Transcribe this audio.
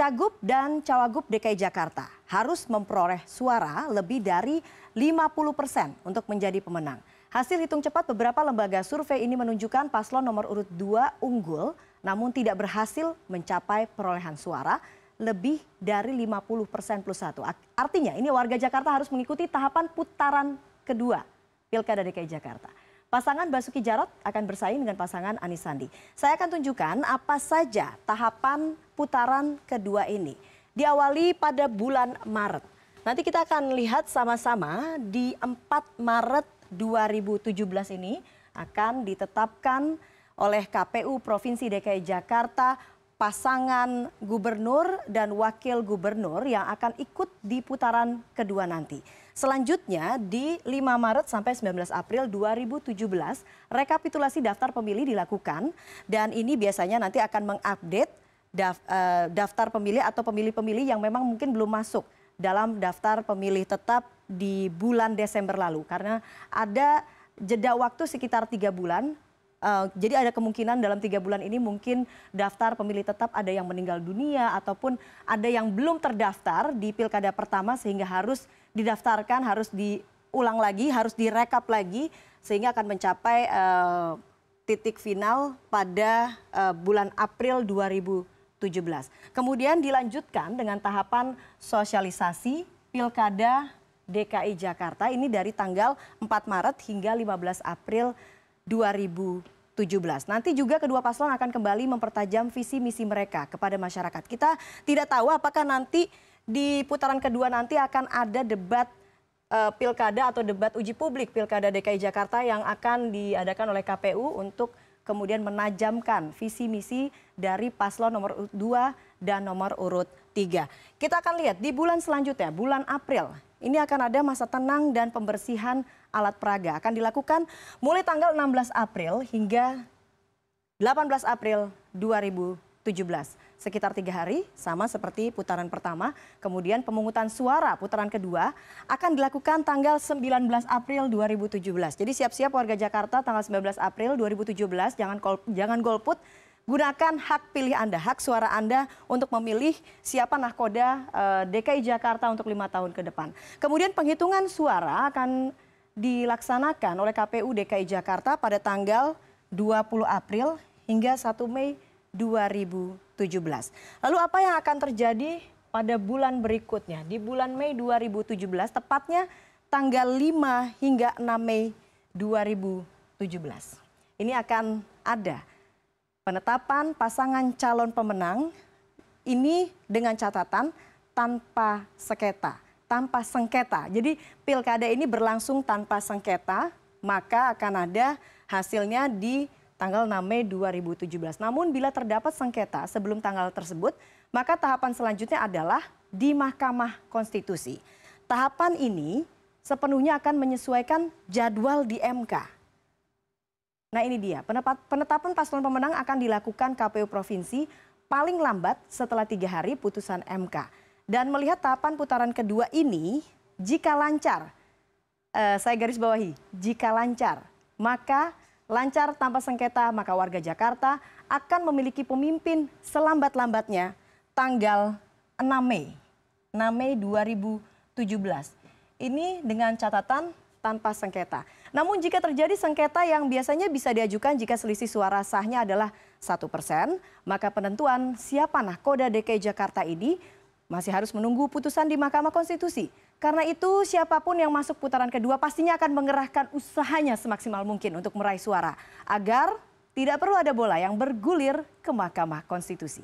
Cagup dan Cawagup DKI Jakarta harus memperoleh suara lebih dari 50% untuk menjadi pemenang. Hasil hitung cepat beberapa lembaga survei ini menunjukkan paslon nomor urut 2 unggul namun tidak berhasil mencapai perolehan suara lebih dari 50% plus 1. Artinya ini warga Jakarta harus mengikuti tahapan putaran kedua Pilkada DKI Jakarta. Pasangan Basuki Jarot akan bersaing dengan pasangan Anies Sandi. Saya akan tunjukkan apa saja tahapan putaran kedua ini. Diawali pada bulan Maret. Nanti kita akan lihat sama-sama di 4 Maret 2017 ini akan ditetapkan oleh KPU Provinsi DKI Jakarta pasangan gubernur dan wakil gubernur yang akan ikut di putaran kedua nanti. Selanjutnya di 5 Maret sampai 19 April 2017 rekapitulasi daftar pemilih dilakukan dan ini biasanya nanti akan mengupdate daftar pemilih atau pemilih-pemilih yang memang mungkin belum masuk dalam daftar pemilih tetap di bulan Desember lalu karena ada jeda waktu sekitar 3 bulan. Jadi ada kemungkinan dalam 3 bulan ini mungkin daftar pemilih tetap ada yang meninggal dunia ataupun ada yang belum terdaftar di pilkada pertama sehingga harus didaftarkan, harus diulang lagi, harus direkap lagi sehingga akan mencapai titik final pada bulan April 2017. Kemudian dilanjutkan dengan tahapan sosialisasi Pilkada DKI Jakarta ini dari tanggal 4 Maret hingga 15 April 2017. Nanti juga kedua paslon akan kembali mempertajam visi misi mereka kepada masyarakat. Kita tidak tahu apakah nanti di putaran kedua nanti akan ada debat pilkada atau debat uji publik Pilkada DKI Jakarta yang akan diadakan oleh KPU untuk kemudian menajamkan visi misi dari paslon nomor urut 2 dan nomor urut 3. Kita akan lihat di bulan selanjutnya, bulan April. Ini akan ada masa tenang dan pembersihan alat peraga. Akan dilakukan mulai tanggal 16 April hingga 18 April 2017. Sekitar 3 hari, sama seperti putaran pertama. Kemudian pemungutan suara putaran kedua akan dilakukan tanggal 19 April 2017. Jadi siap-siap warga Jakarta tanggal 19 April 2017, jangan golput. Gunakan hak pilih Anda, hak suara Anda untuk memilih siapa nahkoda DKI Jakarta untuk 5 tahun ke depan. Kemudian penghitungan suara akan dilaksanakan oleh KPU DKI Jakarta pada tanggal 20 April hingga 1 Mei 2017. Lalu apa yang akan terjadi pada bulan berikutnya? Di bulan Mei 2017, tepatnya tanggal 5 hingga 6 Mei 2017. Ini akan ada penetapan pasangan calon pemenang ini dengan catatan tanpa sengketa. Jadi pilkada ini berlangsung tanpa sengketa, maka akan ada hasilnya di tanggal 6 Mei 2017. Namun bila terdapat sengketa sebelum tanggal tersebut, maka tahapan selanjutnya adalah di Mahkamah Konstitusi. Tahapan ini sepenuhnya akan menyesuaikan jadwal di MK. Nah ini dia, penetapan paslon pemenang akan dilakukan KPU Provinsi paling lambat setelah 3 hari putusan MK. Dan melihat tahapan putaran kedua ini, jika lancar, saya garis bawahi, jika lancar, maka lancar tanpa sengketa, maka warga Jakarta akan memiliki pemimpin selambat-lambatnya tanggal 6 Mei 2017. Ini dengan catatan tanpa sengketa. Namun jika terjadi sengketa yang biasanya bisa diajukan jika selisih suara sahnya adalah 1%, maka penentuan siapa nahkoda DKI Jakarta ini masih harus menunggu putusan di Mahkamah Konstitusi. Karena itu siapapun yang masuk putaran kedua pastinya akan mengerahkan usahanya semaksimal mungkin untuk meraih suara agar tidak perlu ada bola yang bergulir ke Mahkamah Konstitusi.